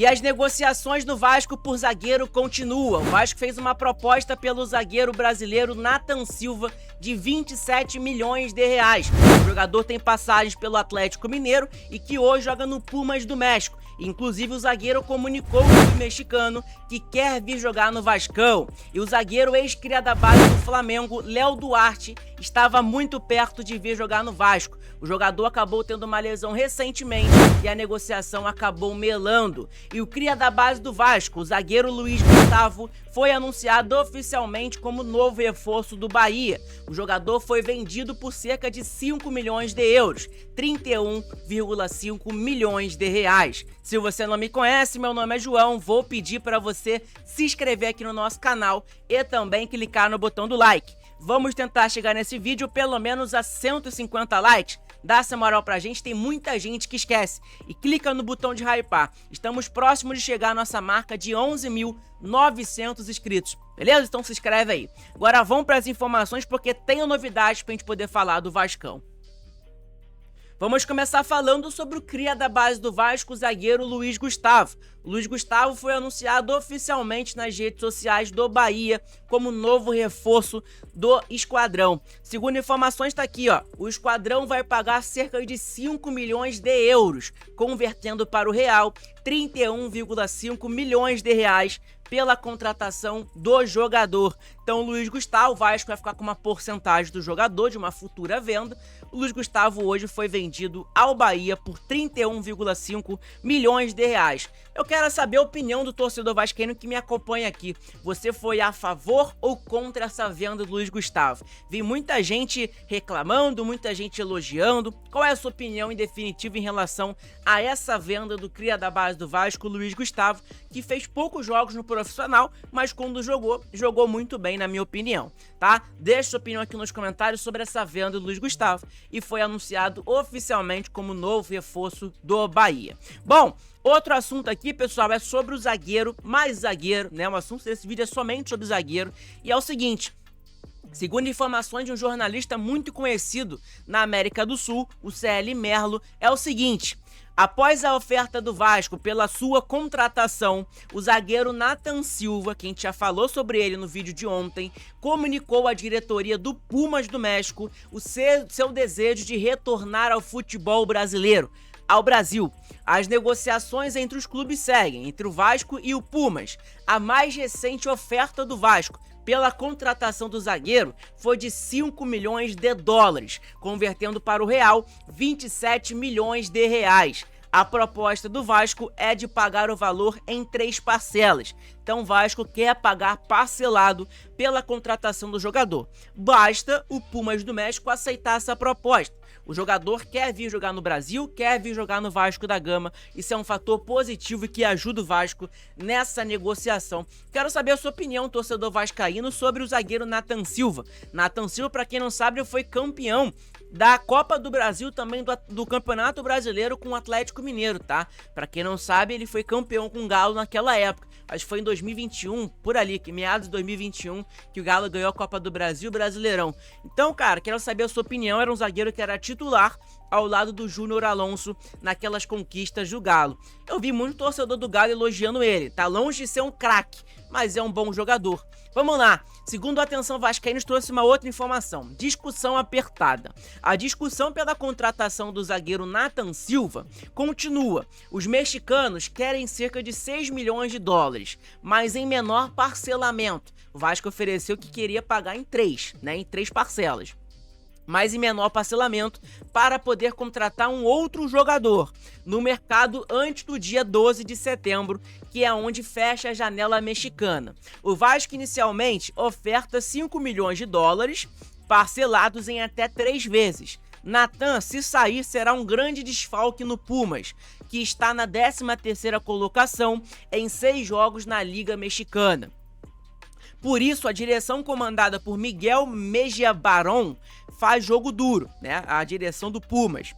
E as negociações do Vasco por zagueiro continuam. O Vasco fez uma proposta pelo zagueiro brasileiro Nathan Silva de 27 milhões de reais. O jogador tem passagens pelo Atlético Mineiro e que hoje joga no Pumas do México. Inclusive, o zagueiro comunicou ao clube mexicano que quer vir jogar no Vascão. E o zagueiro ex-cria da base do Flamengo, Léo Duarte, estava muito perto de vir jogar no Vasco. O jogador acabou tendo uma lesão recentemente e a negociação acabou melando. E o cria da base do Vasco, o zagueiro Luiz Gustavo, foi anunciado oficialmente como novo reforço do Bahia. O jogador foi vendido por cerca de 5 milhões de euros, 31,5 milhões de reais. Se você não me conhece, meu nome é João, vou pedir para você se inscrever aqui no nosso canal e também clicar no botão do like. Vamos tentar chegar nesse vídeo pelo menos a 150 likes. Dá essa moral pra gente, tem muita gente que esquece. E clica no botão de hypar. Estamos próximos de chegar à nossa marca de 11.900 inscritos. Beleza? Então se inscreve aí. Agora vamos para as informações porque tem novidades pra gente poder falar do Vascão. Vamos começar falando sobre o cria da base do Vasco, o zagueiro Luiz Gustavo. O Luiz Gustavo foi anunciado oficialmente nas redes sociais do Bahia como novo reforço do esquadrão. Segundo informações, tá aqui, ó. O esquadrão vai pagar cerca de 5 milhões de euros, convertendo para o real, 31,5 milhões de reais pela contratação do jogador. Então o Luiz Gustavo, o Vasco vai ficar com uma porcentagem do jogador de uma futura venda. O Luiz Gustavo hoje foi vendido ao Bahia por 31,5 milhões de reais. Eu quero saber a opinião do torcedor vascaíno que me acompanha aqui. Você foi a favor ou contra essa venda do Luiz Gustavo? Vi muita gente reclamando, muita gente elogiando. Qual é a sua opinião em definitivo em relação a essa venda do cria da base do Vasco, Luiz Gustavo, que fez poucos jogos no profissional, mas quando jogou muito bem, na minha opinião, tá? Deixe sua opinião aqui nos comentários sobre essa venda do Luiz Gustavo e foi anunciado oficialmente como novo reforço do Bahia. Bom, outro assunto aqui, pessoal, é sobre o zagueiro, né? O assunto desse vídeo é somente sobre o zagueiro e é o seguinte. Segundo informações de um jornalista muito conhecido na América do Sul, o CL Merlo, é o seguinte: após a oferta do Vasco pela sua contratação, o zagueiro Nathan Silva, que a gente já falou sobre ele no vídeo de ontem, comunicou à diretoria do Pumas do México o seu desejo de retornar ao futebol brasileiro, ao Brasil. As negociações entre os clubes seguem, entre o Vasco e o Pumas. A mais recente oferta do Vasco pela contratação do zagueiro foi de 5 milhões de dólares, convertendo para o real 27 milhões de reais. A proposta do Vasco é de pagar o valor em 3 parcelas. Então o Vasco quer pagar parcelado pela contratação do jogador. Basta o Pumas do México aceitar essa proposta. O jogador quer vir jogar no Brasil, quer vir jogar no Vasco da Gama. Isso é um fator positivo e que ajuda o Vasco nessa negociação. Quero saber a sua opinião, torcedor vascaíno, sobre o zagueiro Nathan Silva. Nathan Silva, para quem não sabe, foi campeão da Copa do Brasil, também do Campeonato Brasileiro com o Atlético Mineiro, tá? Para quem não sabe, ele foi campeão com o Galo naquela época. Acho que foi em 2021, por ali, que meados de 2021, que o Galo ganhou a Copa do Brasil e o Brasileirão. Então, cara, quero saber a sua opinião. Era um zagueiro que era titular ao lado do Júnior Alonso naquelas conquistas do Galo. Eu vi muito torcedor do Galo elogiando ele. Tá longe de ser um craque, mas é um bom jogador. Vamos lá. Segundo a Atenção Vascaínos, trouxe uma outra informação. Discussão apertada. A discussão pela contratação do zagueiro Nathan Silva continua. Os mexicanos querem cerca de 6 milhões de dólares, mas em menor parcelamento. O Vasco ofereceu que queria pagar em 3, né? Em 3 parcelas. Mas em menor parcelamento, para poder contratar um outro jogador no mercado antes do dia 12 de setembro, que é onde fecha a janela mexicana. O Vasco inicialmente oferta 5 milhões de dólares, parcelados em até 3 vezes. Nathan, se sair, será um grande desfalque no Pumas, que está na 13ª colocação em 6 jogos na Liga Mexicana. Por isso, a direção comandada por Miguel Mejía Barón faz jogo duro, né? A direção do Pumas.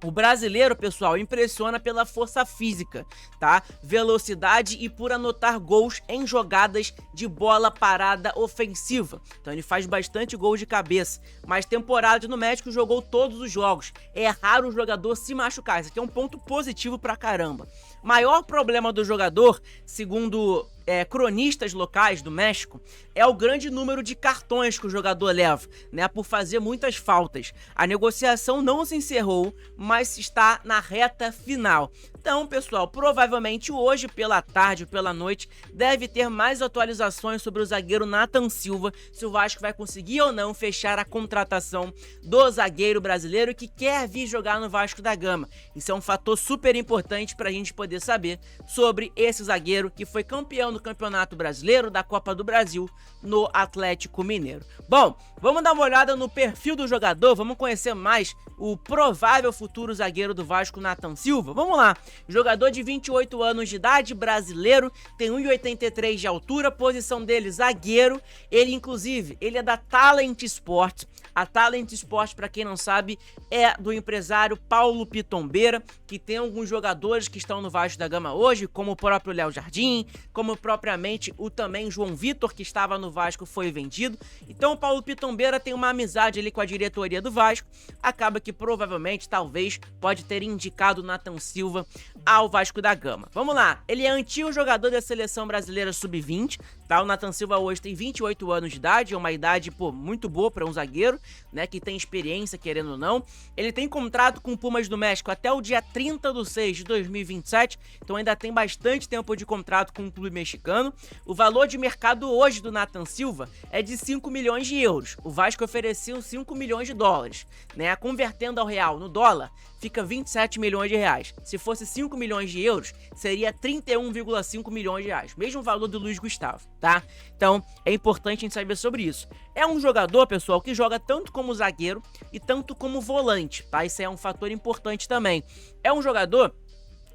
O brasileiro, pessoal, impressiona pela força física, tá? Velocidade e por anotar gols em jogadas de bola parada ofensiva. Então ele faz bastante gol de cabeça. Mas temporada no México jogou todos os jogos. É raro o jogador se machucar. Isso aqui é um ponto positivo pra caramba. Maior problema do jogador, segundo cronistas locais do México, é o grande número de cartões que o jogador leva, né, por fazer muitas faltas. A negociação não se encerrou, mas está na reta final. Então, pessoal, provavelmente hoje, pela tarde ou pela noite, deve ter mais atualizações sobre o zagueiro Nathan Silva, se o Vasco vai conseguir ou não fechar a contratação do zagueiro brasileiro que quer vir jogar no Vasco da Gama. Isso é um fator super importante para a gente poder saber sobre esse zagueiro que foi campeão do Campeonato Brasileiro, da Copa do Brasil, no Atlético Mineiro. Bom, vamos dar uma olhada no perfil do jogador, vamos conhecer mais o provável futuro zagueiro do Vasco, Nathan Silva. Vamos lá. Jogador de 28 anos de idade, brasileiro, tem 1,83 de altura, posição dele zagueiro. Ele, inclusive, ele é da Talent Sport. A Talent Sport, para quem não sabe, é do empresário Paulo Pitombeira, que tem alguns jogadores que estão no Vasco da Gama hoje, como o próprio Léo Jardim, como propriamente o também João Vitor, que estava no Vasco, foi vendido. Então o Paulo Pitombeira tem uma amizade ali com a diretoria do Vasco, acaba que provavelmente, talvez, pode ter indicado o Nathan Silva ao Vasco da Gama. Vamos lá, ele é antigo jogador da Seleção Brasileira Sub-20, tá? O Nathan Silva hoje tem 28 anos de idade, é uma idade, pô, muito boa para um zagueiro, né, que tem experiência, querendo ou não. Ele tem contrato com o Pumas do México até o dia 30/6 de 2027, então ainda tem bastante tempo de contrato com o clube mexicano. O valor de mercado hoje do Nathan Silva é de 5 milhões de euros. O Vasco ofereceu 5 milhões de dólares, né? Convertendo ao real no dólar, fica 27 milhões de reais. Se fosse 5 milhões de euros, seria 31,5 milhões de reais. Mesmo valor do Luiz Gustavo, tá? Então, é importante a gente saber sobre isso. É um jogador, pessoal, que joga tanto como zagueiro e tanto como volante, tá? Isso é um fator importante também. É um jogador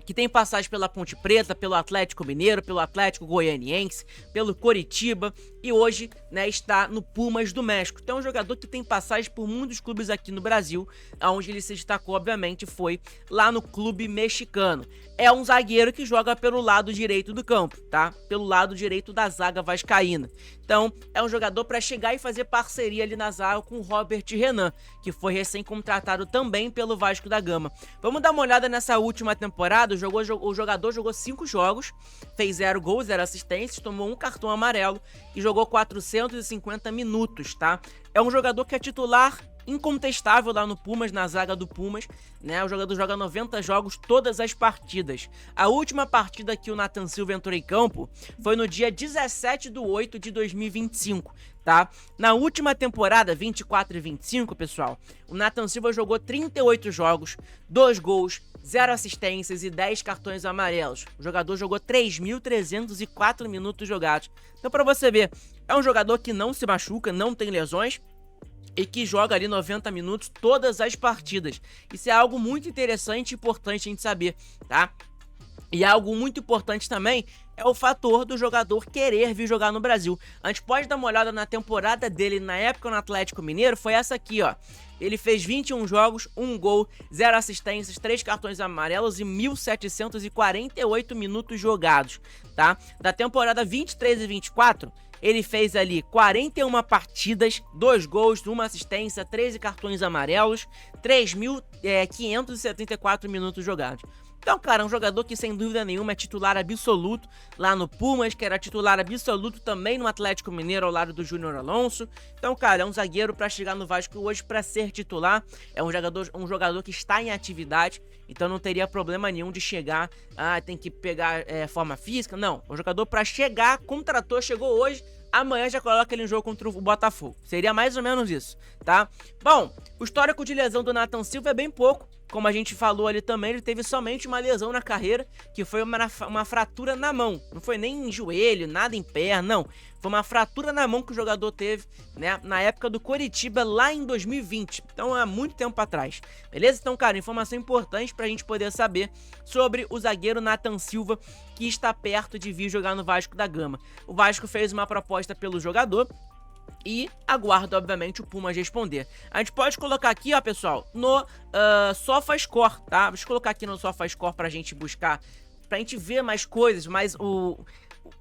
que tem passagem pela Ponte Preta, pelo Atlético Mineiro, pelo Atlético Goianiense, pelo Coritiba e hoje, né, está no Pumas do México. Então é um jogador que tem passagem por muitos clubes aqui no Brasil, onde ele se destacou, obviamente, foi lá no clube mexicano. É um zagueiro que joga pelo lado direito do campo, tá? Pelo lado direito da zaga vascaína. Então, é um jogador para chegar e fazer parceria ali na zaga com o Robert Renan, que foi recém-contratado também pelo Vasco da Gama. Vamos dar uma olhada nessa última temporada. O jogador jogou 5 jogos, fez 0 gols, 0 assistências, tomou 1 cartão amarelo e jogou 450 minutos, tá? É um jogador que é titular incontestável lá no Pumas, na zaga do Pumas, né? O jogador joga 90 jogos todas as partidas. A última partida que o Nathan Silva entrou em campo foi no dia 17/8 de 2025, tá? Na última temporada, 24 e 25, pessoal, o Nathan Silva jogou 38 jogos, 2 gols, 0 assistências e 10 cartões amarelos. O jogador jogou 3.304 minutos jogados. Então, pra você ver, é um jogador que não se machuca, não tem lesões e que joga ali 90 minutos todas as partidas. Isso é algo muito interessante e importante a gente saber, tá? E algo muito importante também é o fator do jogador querer vir jogar no Brasil. A gente pode dar uma olhada na temporada dele na época no Atlético Mineiro, foi essa aqui, ó. Ele fez 21 jogos, 1 gol, 0 assistências, 3 cartões amarelos e 1.748 minutos jogados, tá? Da temporada 23 e 24, ele fez ali 41 partidas, 2 gols, 1 assistência, 13 cartões amarelos, 3.574 minutos jogados. Então, cara, é um jogador que sem dúvida nenhuma é titular absoluto lá no Pumas, que era titular absoluto também no Atlético Mineiro ao lado do Júnior Alonso. Então, cara, é um zagueiro pra chegar no Vasco hoje pra ser titular. É um jogador que está em atividade, então não teria problema nenhum de chegar, tem que pegar forma física. Não, é um jogador pra chegar, contratou, chegou hoje, amanhã já coloca ele em jogo contra o Botafogo. Seria mais ou menos isso, tá? Bom, o histórico de lesão do Nathan Silva é bem pouco. Como a gente falou ali também, ele teve somente uma lesão na carreira, que foi uma fratura na mão. Não foi nem em joelho, nada em perna, não. Foi uma fratura na mão que o jogador teve, né, na época do Coritiba, lá em 2020. Então, há muito tempo atrás. Beleza? Então, cara, informação importante pra gente poder saber sobre o zagueiro Nathan Silva, que está perto de vir jogar no Vasco da Gama. O Vasco fez uma proposta pelo jogador, E aguardo, obviamente, o Pumas responder. A gente pode colocar aqui, ó, pessoal, no SofaScore, tá? Deixa eu colocar aqui no SofaScore pra gente buscar, pra gente ver mais coisas, mais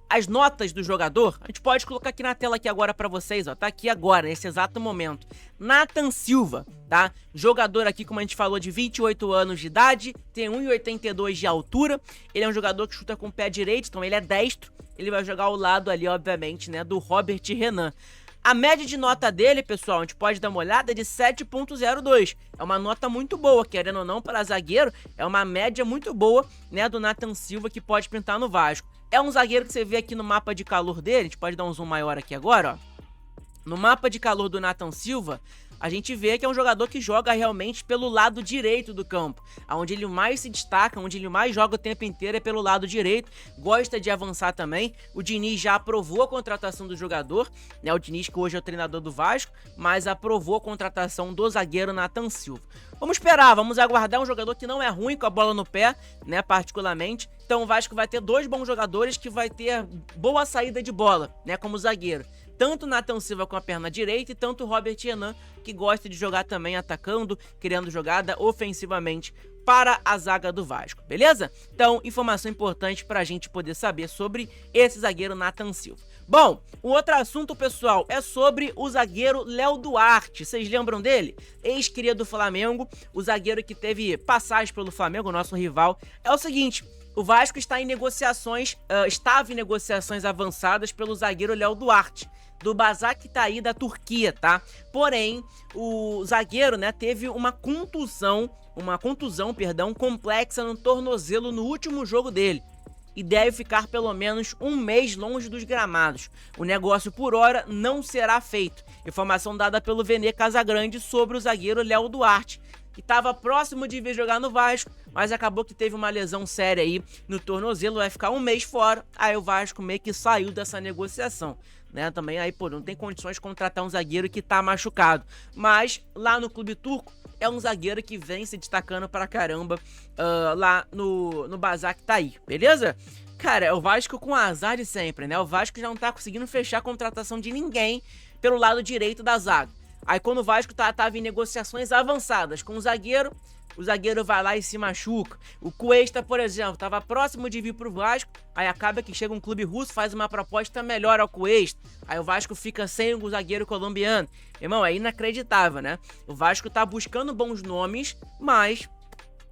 as notas do jogador. A gente pode colocar aqui na tela aqui agora pra vocês, ó. Tá aqui agora, nesse exato momento. Nathan Silva, tá? Jogador aqui, como a gente falou, de 28 anos de idade, tem 1,82 de altura. Ele é um jogador que chuta com o pé direito, então ele é destro. Ele vai jogar ao lado ali, obviamente, né, do Robert Renan. A média de nota dele, pessoal, a gente pode dar uma olhada, é de 7.02. É uma nota muito boa, querendo ou não, para zagueiro. É uma média muito boa, né, do Nathan Silva, que pode pintar no Vasco. É um zagueiro que você vê aqui no mapa de calor dele. A gente pode dar um zoom maior aqui agora, ó. No mapa de calor do Nathan Silva, a gente vê que é um jogador que joga realmente pelo lado direito do campo. Onde ele mais se destaca, onde ele mais joga o tempo inteiro é pelo lado direito. Gosta de avançar também. O Diniz já aprovou a contratação do jogador, né? O Diniz, que hoje é o treinador do Vasco, mas aprovou a contratação do zagueiro Nathan Silva. Vamos esperar, vamos aguardar um jogador que não é ruim com a bola no pé, né, particularmente. Então o Vasco vai ter dois bons jogadores que vai ter boa saída de bola, né, como zagueiro. Tanto o Nathan Silva com a perna direita e tanto o Robert Renan, que gosta de jogar também atacando, criando jogada ofensivamente para a zaga do Vasco, beleza? Então, informação importante para a gente poder saber sobre esse zagueiro Nathan Silva. Bom, o outro assunto, pessoal, é sobre o zagueiro Léo Duarte. Vocês lembram dele? Ex-cria do Flamengo, o zagueiro que teve passagem pelo Flamengo, nosso rival. É o seguinte, o Vasco está em negociações, estava em negociações avançadas pelo zagueiro Léo Duarte, do Başakşehir da Turquia, tá? Porém, o zagueiro, né, teve uma contusão, complexa no tornozelo no último jogo dele. E deve ficar pelo menos um mês longe dos gramados. O negócio por hora não será feito. Informação dada pelo Vene Casagrande sobre o zagueiro Léo Duarte, que estava próximo de vir jogar no Vasco, mas acabou que teve uma lesão séria aí no tornozelo, vai ficar um mês fora. Aí o Vasco meio que saiu dessa negociação, né? Também aí, pô, não tem condições de contratar um zagueiro que tá machucado. Mas lá no clube turco é um zagueiro que vem se destacando pra caramba lá no Başakşehir, beleza? Cara, é o Vasco com azar de sempre, né? O Vasco já não tá conseguindo fechar a contratação de ninguém pelo lado direito da zaga. Aí quando o Vasco tava em negociações avançadas com o zagueiro vai lá e se machuca. O Cuesta, por exemplo, tava próximo de vir pro Vasco, aí acaba que chega um clube russo, faz uma proposta melhor ao Cuesta, aí o Vasco fica sem o zagueiro colombiano. Irmão, é inacreditável, né? O Vasco tá buscando bons nomes, mas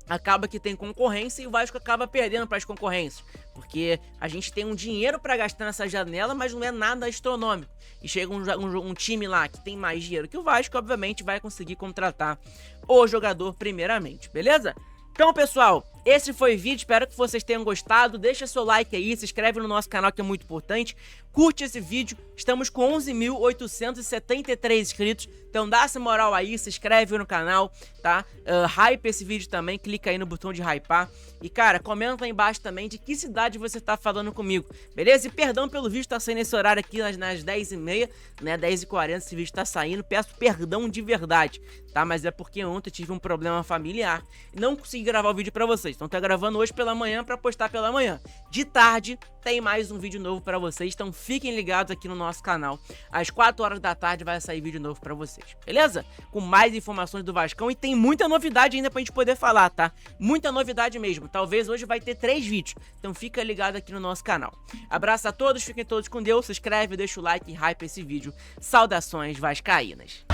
acaba que tem concorrência e o Vasco acaba perdendo para as concorrências, porque a gente tem um dinheiro para gastar nessa janela, mas não é nada astronômico. E chega um time lá que tem mais dinheiro que o Vasco, obviamente vai conseguir contratar o jogador primeiramente, beleza? Então, pessoal, esse foi o vídeo, espero que vocês tenham gostado. Deixa seu like aí, se inscreve no nosso canal que é muito importante. Curte esse vídeo, estamos com 11.873 inscritos, então dá essa moral aí, se inscreve no canal, tá? Hype esse vídeo também, clica aí no botão de hypar. E, cara, comenta aí embaixo também de que cidade você tá falando comigo, beleza? E perdão pelo vídeo tá saindo nesse horário aqui nas 10h30, né? 10h40 esse vídeo tá saindo, peço perdão de verdade, tá? Mas é porque ontem eu tive um problema familiar e não consegui gravar o vídeo pra vocês. Então tá gravando hoje pela manhã pra postar pela manhã. De tarde tem mais um vídeo novo pra vocês, então fiquem ligados aqui no nosso canal. Às 4 horas da tarde vai sair vídeo novo pra vocês, beleza? Com mais informações do Vascão e tem muita novidade ainda pra gente poder falar, tá? Muita novidade mesmo. Talvez hoje vai ter 3 vídeos, então fica ligado aqui no nosso canal. Abraço a todos, fiquem todos com Deus, se inscreve, deixa o like e hype esse vídeo. Saudações vascaínas.